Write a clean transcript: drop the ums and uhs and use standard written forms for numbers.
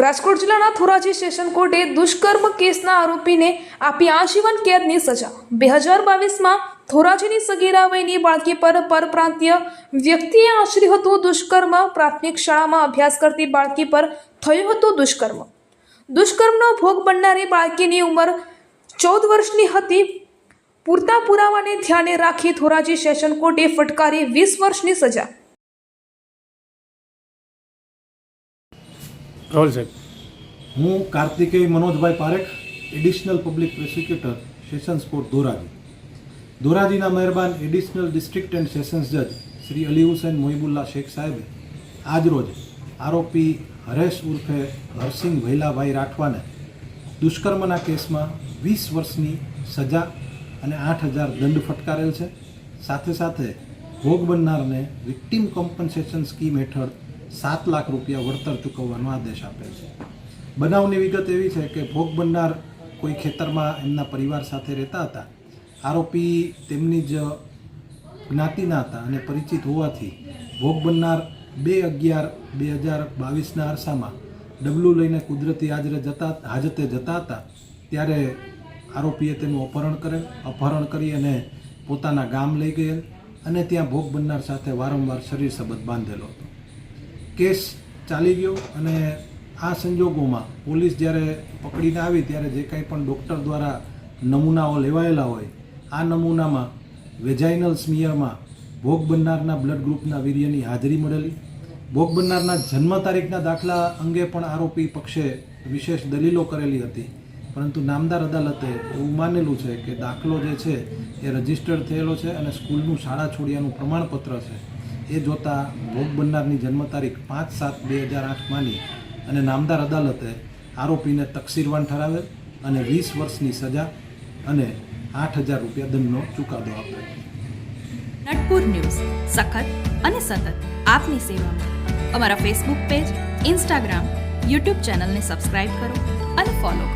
રાજકોટ જિલ્લાના ધોરાજી સેશન કોર્ટે દુષ્કર્મ કેસના આરોપીને આપી આજીવન કેદની સજા। 2022માં ધોરાજીની સગીરા વયની બાળકી પર પરપ્રાંતીય વ્યક્તિએ આચર્યું હતું દુષ્કર્મ। પ્રાથમિક શાળામાં અભ્યાસ કરતી બાળકી પર થયું હતું દુષ્કર્મ। દુષ્કર્મનો ભોગ બનનારી બાળકીની ઉંમર 14 વર્ષની હતી। પૂરતા પુરાવાને ધ્યાને રાખી ધોરાજી સેશન કોર્ટે ફટકારી 20 વર્ષની સજા। રોલ સાહેબ। હું Kartikeya Manojbhai Parekh, additional public prosecutor, sessions court Dhoraji. ધોરાજીના મહેરબાન એડિશનલ ડિસ્ટ્રિક્ટ એન્ડ સેશન્સ જજ શ્રી અલી હુસૈન મોહિબુલ્લા શેખ સાહેબે આજરોજ આરોપી હરેશ ઉર્ફે હરસિંહ ભૈલાભાઈ રાઠવાને દુષ્કર્મના કેસમાં 20 વર્ષની સજા અને 8,000 દંડ ફટકારેલ છે। સાથે સાથે ભોગ બનનારને વિક્ટિમ કોમ્પન્સેશન સ્કીમ હેઠળ 7 લાખ રૂપિયા વળતર ચૂકવવાનો આદેશ આપેલ છે। બનાવની વિગત એવી છે કે ભોગ બનનાર કોઈ ખેતરમાં એમના પરિવાર સાથે રહેતા હતા। આરોપી તેમની જ જ્ઞાતિના હતા અને પરિચિત હોવાથી ભોગ બનનાર 2/11/2022ના અરસામાં ડબલું લઈને કુદરતી હાજતે જતા હતા ત્યારે આરોપીએ તેનું અપહરણ કરી અને પોતાના ગામ લઈ ગયેલ અને ત્યાં ભોગ બનનાર સાથે વારંવાર શરીર સંબંધ બાંધેલો હતો। કેસ ચાલી ગયો અને આ સંજોગોમાં પોલીસ જ્યારે પકડીને આવી ત્યારે જે કંઈ પણ ડૉક્ટર દ્વારા નમૂનાઓ લેવાયેલા હોય આ નમૂનામાં વેજાઇનલ સ્મિયરમાં ભોગ બનનારના બ્લડ ગ્રુપના વીર્યની હાજરી મળેલી। ભોગ બનનારના જન્મ તારીખના દાખલા અંગે પણ આરોપી પક્ષે વિશેષ દલીલો કરેલી હતી, પરંતુ નામદાર અદાલતે એવું માનેલું છે કે દાખલો જે છે એ રજિસ્ટર્ડ થયેલો છે અને સ્કૂલનું શાળા છોડ્યાનું પ્રમાણપત્ર છે એ જોતાં ભોગ બનનારની જન્મ તારીખ 5/7/2008 માની અને નામદાર અદાલતે આરોપીને તકસીરવાન ઠરાવેલ અને 20 વર્ષની સજા અને 8,000 રૂપિયા દંડનો ચુકાદો આપ્યો। નટપુર ન્યૂઝ સખત અને સતત આપની સેવામાં। અમારા ફેસબુક પેજ, ઇન્સ્ટાગ્રામ, યુટ્યુબ ચેનલને સબસ્ક્રાઇબ કરો અને ફોલો કરો।